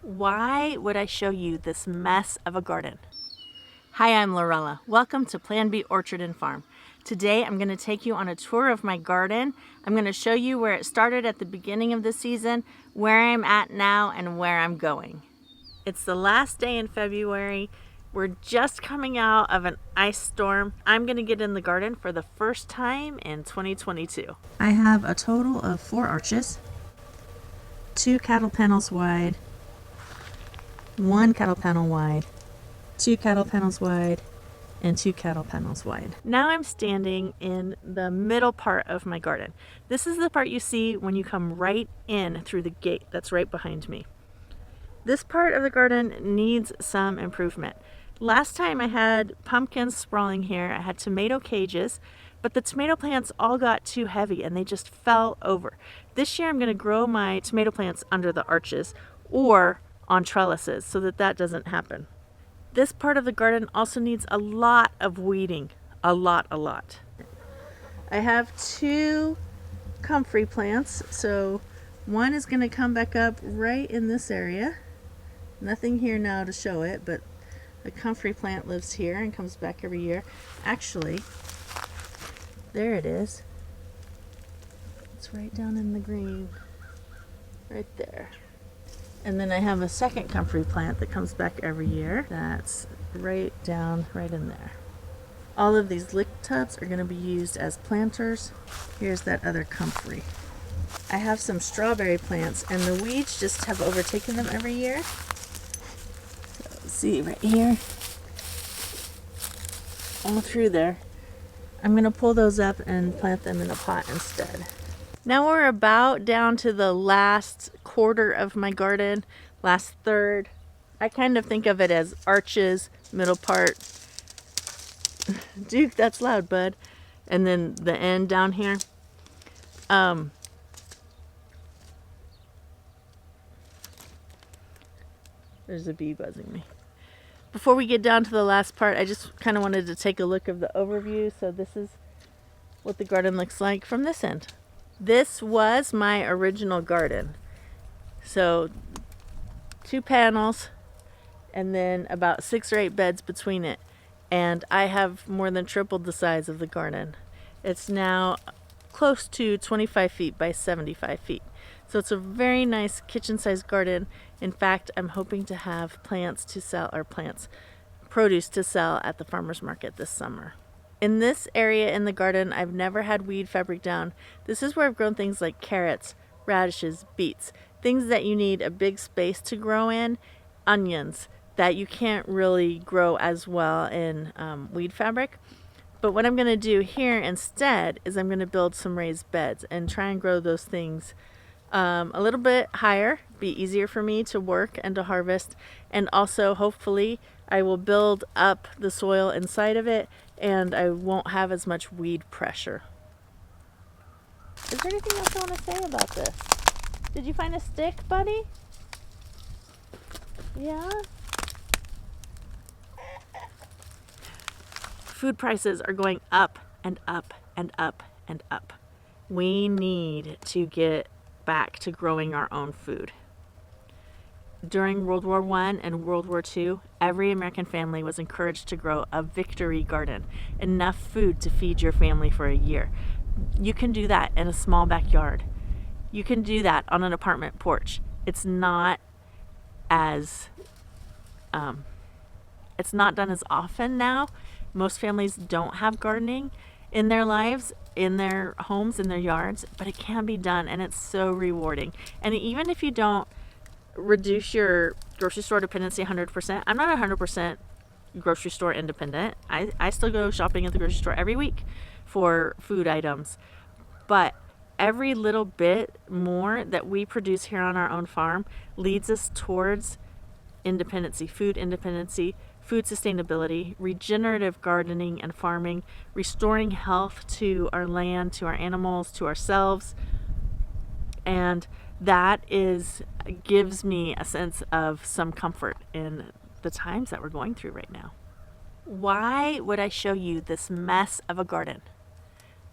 Why would I show you this mess of a garden? Hi, I'm Lorella. Welcome to Plan B Orchard and Farm. Today I'm going to take you on a tour of my garden. I'm going to show you where it started at the beginning of the season, where I'm at now, and where I'm going. It's the last day in February. We're just coming out of an ice storm. I'm going to get in the garden for the first time in 2022. I have a total of 4 arches, 2 cattle panels wide, 1 cattle panel wide, 2 cattle panels wide, and 2 cattle panels wide. Now I'm standing in the middle part of my garden. This is the part you see when you come right in through the gate that's right behind me. This part of the garden needs some improvement. Last time I had pumpkins sprawling here. I had tomato cages, but the tomato plants all got too heavy and they just fell over. This year I'm going to grow my tomato plants under the arches or on trellises so that doesn't happen. This part of the garden also needs a lot of weeding, a lot. I have 2 comfrey plants, so one is going to come back up right in this area. Nothing here now to show it, but the comfrey plant lives here and comes back every year. Actually, there it is. It's right down in the green, right there. And then I have a second comfrey plant that comes back every year. That's right down, right in there. All of these lick tubs are going to be used as planters. Here's that other comfrey. I have some strawberry plants and the weeds just have overtaken them every year. So see right here, all through there. I'm going to pull those up and plant them in a pot instead. Now we're about down to the last quarter of my garden, last third. I kind of think of it as arches, middle part. Dude, that's loud, bud. And then the end down here. There's a bee buzzing me. Before we get down to the last part, I just kind of wanted to take a look of the overview. So this is what the garden looks like from this end. This was my original garden. So 2 panels and then about 6 or 8 beds between it. And I have more than tripled the size of the garden. It's now close to 25 feet by 75 feet. So it's a very nice kitchen-sized garden. In fact, I'm hoping to have plants to sell, or produce to sell at the farmer's market this summer. In this area in the garden, I've never had weed fabric down. This is where I've grown things like carrots, radishes, beets, things that you need a big space to grow in, onions that you can't really grow as well in weed fabric. But what I'm going to do here instead is I'm going to build some raised beds and try and grow those things a little bit higher, be easier for me to work and to harvest, and also hopefully I will build up the soil inside of it and I won't have as much weed pressure. Is there anything else I want to say about this? Did you find a stick, buddy? Yeah? Food prices are going up and up and up and up. We need to get back to growing our own food. During World War I and World War II, every American family was encouraged to grow a victory garden, enough food to feed your family for a year. You can do that in a small backyard. You can do that on an apartment porch. It's not done as often now. Most families don't have gardening in their lives, in their homes, in their yards, but it can be done and it's so rewarding. And even if you don't reduce your grocery store dependency 100%. I'm not 100% grocery store independent. I still go shopping at the grocery store every week for food items. But every little bit more that we produce here on our own farm leads us towards independency, food sustainability, regenerative gardening and farming, restoring health to our land, to our animals, to ourselves. And that gives me a sense of some comfort in the times that we're going through right now. Why would I show you this mess of a garden?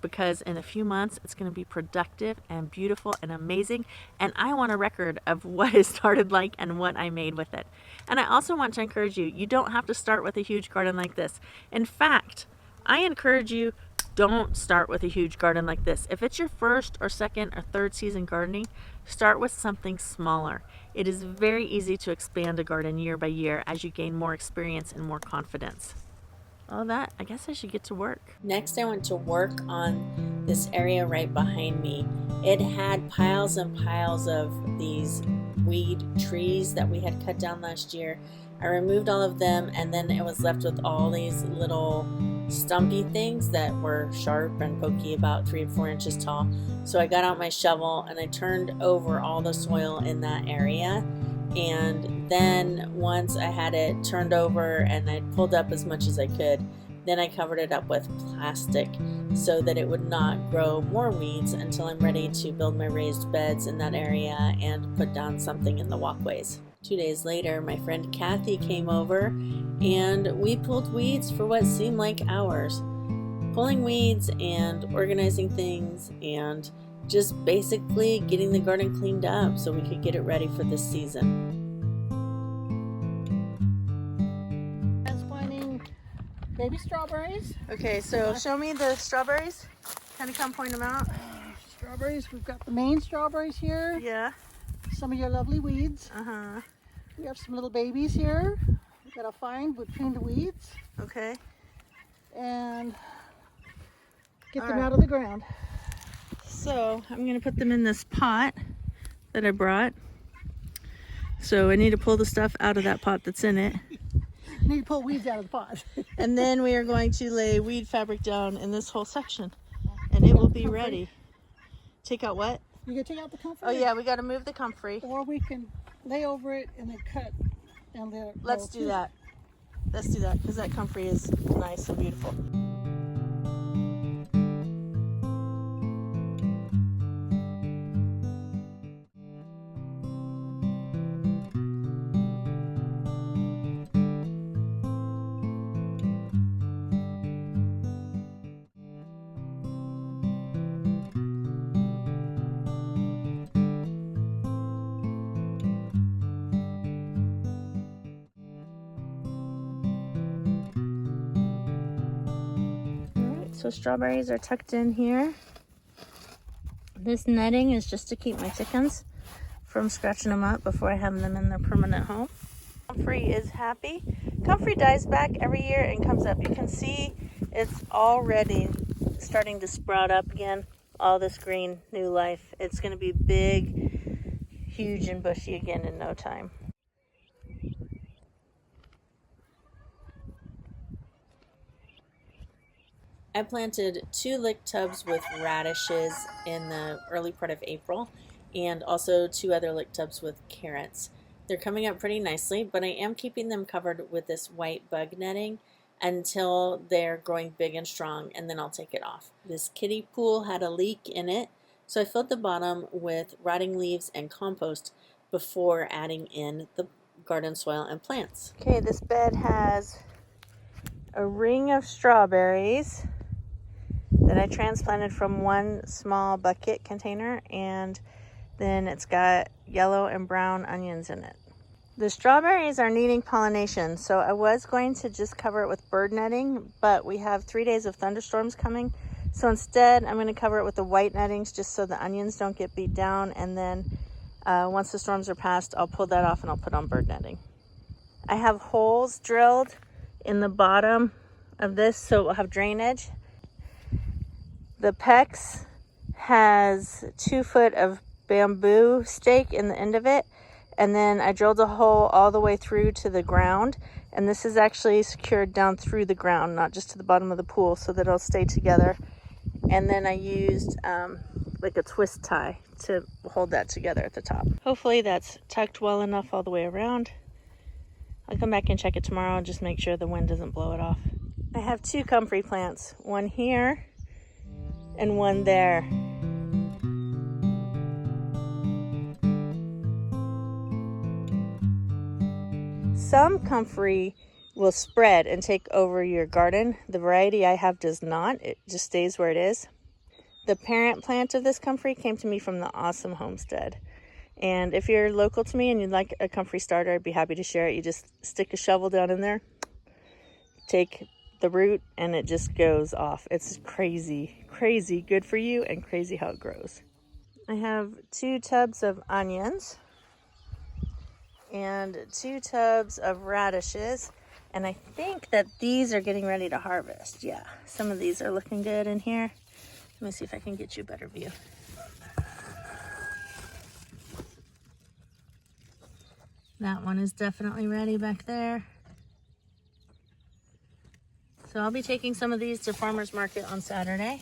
because in a few months it's going to be productive and beautiful and amazing, and I want a record of what it started like and what I made with it. And I also want to encourage you, you don't have to start with a huge garden like this. In fact, I encourage you, don't start with a huge garden like this. If it's your first or second or third season gardening, start with something smaller. It is very easy to expand a garden year by year as you gain more experience and more confidence. All that, I guess I should get to work. Next, I went to work on this area right behind me. It had piles and piles of these weed trees that we had cut down last year. I removed all of them, and then it was left with all these little stumpy things that were sharp and pokey, about 3 to 4 inches tall. So I got out my shovel and I turned over all the soil in that area. And then once I had it turned over and I pulled up as much as I could, then I covered it up with plastic so that it would not grow more weeds until I'm ready to build my raised beds in that area and put down something in the walkways. 2 days later, my friend Kathy came over and we pulled weeds for what seemed like hours. Pulling weeds and organizing things and just basically getting the garden cleaned up so we could get it ready for this season. Transplanting baby strawberries. Okay, so show me the strawberries. Kind of come point them out. Strawberries, we've got the main strawberries here. Yeah. Some of your lovely weeds. Uh-huh. We have some little babies here that I'll find between the weeds. Okay. And get All them right. out of the ground. So I'm going to put them in this pot that I brought. So I need to pull the stuff out of that pot that's in it. You need to pull weeds out of the pot. And then we are going to lay weed fabric down in this whole section. And it will be ready. Take out what? You can take out the comfrey. Oh yeah, we got to move the comfrey. Or we can lay over it and then cut down there. Let's do that. Let's do that because that comfrey is nice and beautiful. So strawberries are tucked in here. This netting is just to keep my chickens from scratching them up before I have them in their permanent home. Comfrey is happy. Comfrey dies back every year and comes up. You can see it's already starting to sprout up again. All this green new life. It's going to be big, huge, and bushy again in no time. I planted 2 lick tubs with radishes in the early part of April and also 2 other lick tubs with carrots. They're coming up pretty nicely, but I am keeping them covered with this white bug netting until they're growing big and strong, and then I'll take it off. This kiddie pool had a leak in it, so I filled the bottom with rotting leaves and compost before adding in the garden soil and plants. Okay, this bed has a ring of strawberries that I transplanted from one small bucket container, and then it's got yellow and brown onions in it. The strawberries are needing pollination, so I was going to just cover it with bird netting, but we have 3 days of thunderstorms coming, so instead I'm going to cover it with the white nettings just so the onions don't get beat down, and then once the storms are past, I'll pull that off and I'll put on bird netting. I have holes drilled in the bottom of this so it will have drainage. The PEX has 2 foot of bamboo stake in the end of it, and then I drilled a hole all the way through to the ground, and this is actually secured down through the ground, not just to the bottom of the pool, so that it'll stay together. And then I used like a twist tie to hold that together at the top. Hopefully that's tucked well enough all the way around. I'll come back and check it tomorrow and just make sure the wind doesn't blow it off. I have 2 comfrey plants, one here and one there. Some comfrey will spread and take over your garden. The variety I have does not. It just stays where it is. The parent plant of this comfrey came to me from the Awesome Homestead. And if you're local to me and you'd like a comfrey starter, I'd be happy to share it. You just stick a shovel down in there, take the root, and it just goes off. It's crazy, crazy good for you and crazy how it grows. I have 2 tubs of onions and 2 tubs of radishes. And I think that these are getting ready to harvest. Yeah, some of these are looking good in here. Let me see if I can get you a better view. That one is definitely ready back there. So I'll be taking some of these to farmer's market on Saturday.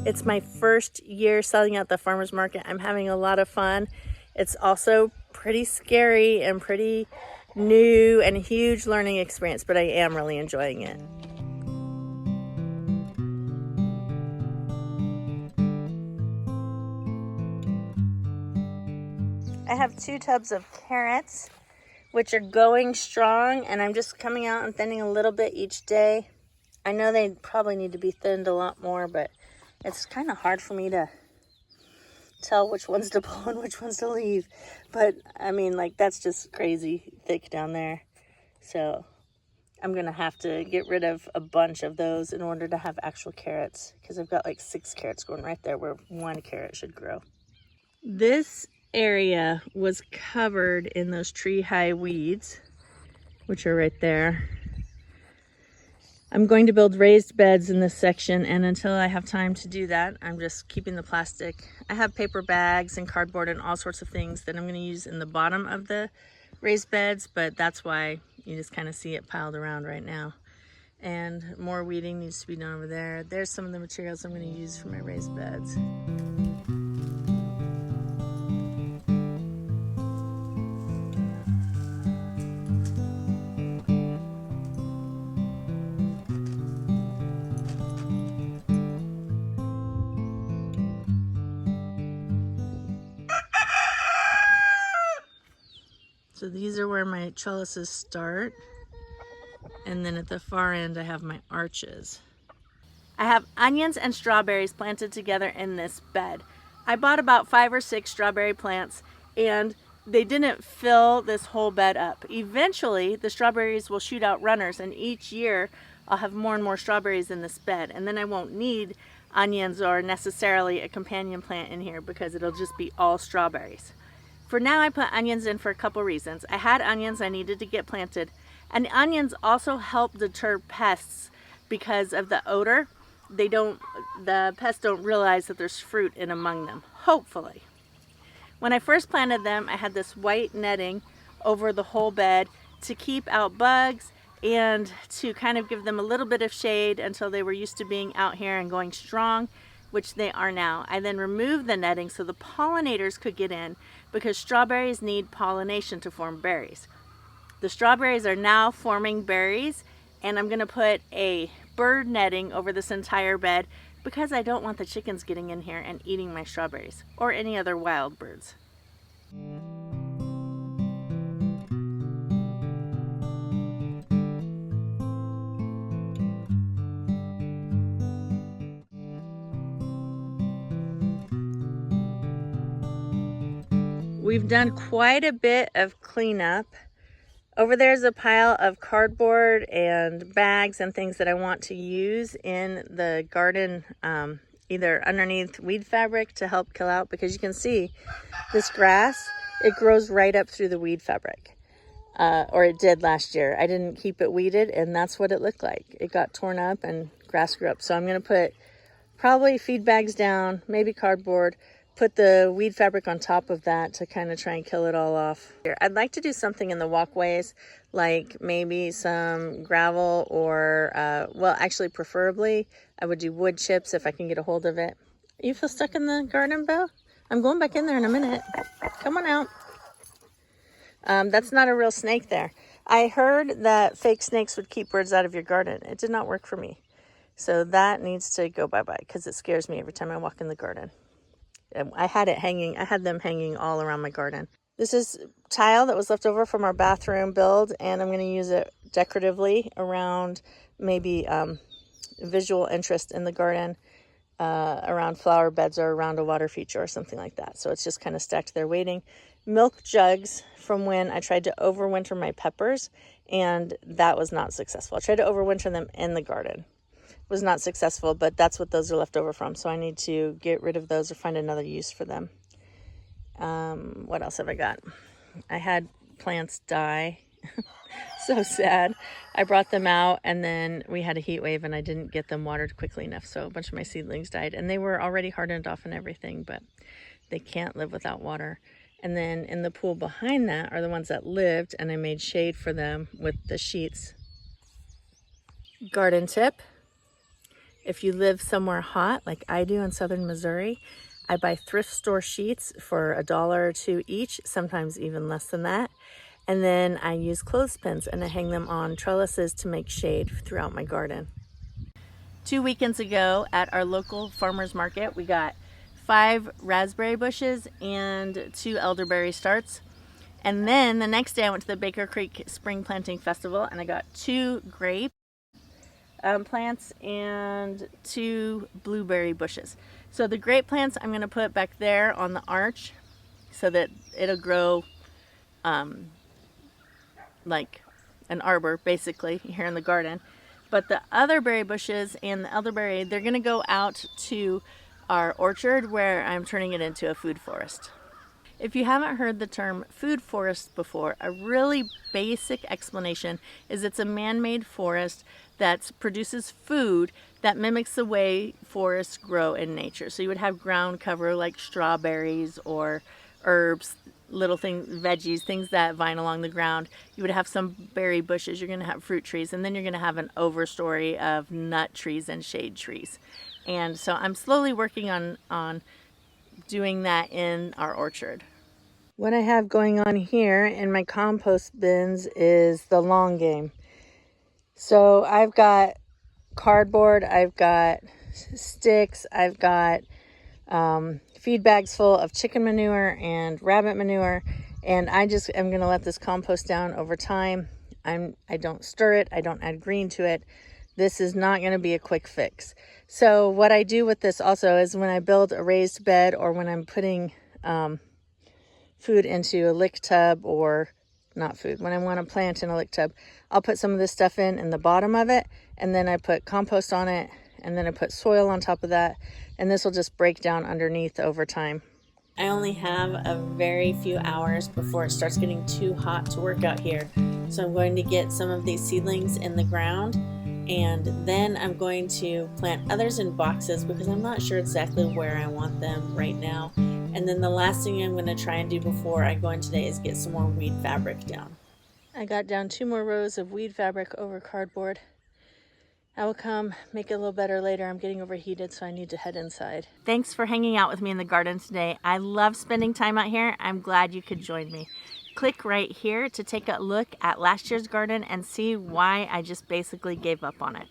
It's my first year selling at the farmer's market. I'm having a lot of fun. It's also pretty scary and pretty new and a huge learning experience, but I am really enjoying it. I have 2 tubs of carrots, which are going strong, and I'm just coming out and thinning a little bit each day. I know they probably need to be thinned a lot more, but it's kind of hard for me to tell which ones to pull and which ones to leave. But I mean, like, that's just crazy thick down there. So I'm gonna have to get rid of a bunch of those in order to have actual carrots, because I've got like 6 carrots going right there where 1 carrot should grow. This area was covered in those tree high weeds, which are right there. I'm going to build raised beds in this section, and until I have time to do that, I'm just keeping the plastic. I have paper bags and cardboard and all sorts of things that I'm going to use in the bottom of the raised beds, but that's why you just kind of see it piled around right now. And more weeding needs to be done over there. There's some of the materials I'm going to use for my raised beds. So these are where my trellises start. And then at the far end, I have my arches. I have onions and strawberries planted together in this bed. I bought about 5 or 6 strawberry plants, and they didn't fill this whole bed up. Eventually, the strawberries will shoot out runners, and each year I'll have more and more strawberries in this bed. And then I won't need onions or necessarily a companion plant in here because it'll just be all strawberries. For now, I put onions in for a couple reasons. I had onions I needed to get planted, and onions also help deter pests because of the odor. The pests don't realize that there's fruit in among them, hopefully. When I first planted them, I had this white netting over the whole bed to keep out bugs and to kind of give them a little bit of shade until they were used to being out here and going strong, which they are now. I then removed the netting so the pollinators could get in, because strawberries need pollination to form berries. The strawberries are now forming berries, and I'm going to put a bird netting over this entire bed because I don't want the chickens getting in here and eating my strawberries or any other wild birds. We've done quite a bit of cleanup. Over there's a pile of cardboard and bags and things that I want to use in the garden, either underneath weed fabric to help kill out, because you can see this grass, it grows right up through the weed fabric, or it did last year. I didn't keep it weeded, and that's what it looked like. It got torn up and grass grew up. So I'm going to put probably feed bags down, maybe cardboard, put the weed fabric on top of that to kind of try and kill it all off. I'd like to do something in the walkways, like maybe some gravel or, well, actually preferably I would do wood chips if I can get a hold of it. You feel stuck in the garden, Bo? I'm going back in there in a minute. Come on out. That's not a real snake there. I heard that fake snakes would keep birds out of your garden. It did not work for me. So that needs to go bye-bye because it scares me every time I walk in the garden. I had them hanging all around my garden. This is tile that was left over from our bathroom build, and I'm going to use it decoratively around maybe visual interest in the garden, around flower beds or around a water feature or something like that. So it's just kind of stacked there waiting. Milk jugs from when I tried to overwinter my peppers, and that was not successful. I tried to overwinter them in the garden. It was not successful, but that's what those are left over from. So I need to get rid of those or find another use for them. What else have I got? I had plants die. So sad. I brought them out and then we had a heat wave and I didn't get them watered quickly enough. So a bunch of my seedlings died, and they were already hardened off and everything, but they can't live without water. And then in the pool behind that are the ones that lived, and I made shade for them with the sheets. Garden tip: if you live somewhere hot like I do in southern Missouri, I buy thrift store sheets for $1 or $2 each, sometimes even less than that. And then I use clothespins and I hang them on trellises to make shade throughout my garden. 2 weekends ago at our local farmer's market, we got 5 raspberry bushes and 2 elderberry starts. And then the next day I went to the Baker Creek Spring Planting Festival and I got 2 grape plants and 2 blueberry bushes. So the grape plants I'm going to put back there on the arch so that it'll grow like an arbor basically here in the garden. But the other berry bushes and the elderberry, they're going to go out to our orchard where I'm turning it into a food forest. If you haven't heard the term food forest before, a really basic explanation is it's a man-made forest that produces food that mimics the way forests grow in nature. So you would have ground cover like strawberries or herbs, little things, veggies, things that vine along the ground. You would have some berry bushes, you're going to have fruit trees, and then you're going to have an overstory of nut trees and shade trees. And so I'm slowly working on doing that in our orchard. What I have going on here in my compost bins is the long game. So I've got cardboard, I've got sticks, I've got feed bags full of chicken manure and rabbit manure, and I just am going to let this compost down over time. I don't stir it, I don't add green to it. This is not going to be a quick fix. So what I do with this also is when I build a raised bed or when I'm putting food into a lick tub, or not food, when I want to plant in a lick tub, I'll put some of this stuff in the bottom of it, and then I put compost on it, and then I put soil on top of that, and this will just break down underneath over time. I only have a very few hours before it starts getting too hot to work out here. So I'm going to get some of these seedlings in the ground, and then I'm going to plant others in boxes because I'm not sure exactly where I want them right now. And then the last thing I'm going to try and do before I go in today is get some more weed fabric down. I got down 2 more rows of weed fabric over cardboard. I will come make it a little better later. I'm getting overheated, so I need to head inside. Thanks for hanging out with me in the garden today. I love spending time out here. I'm glad you could join me. Click right here to take a look at last year's garden and see why I just basically gave up on it.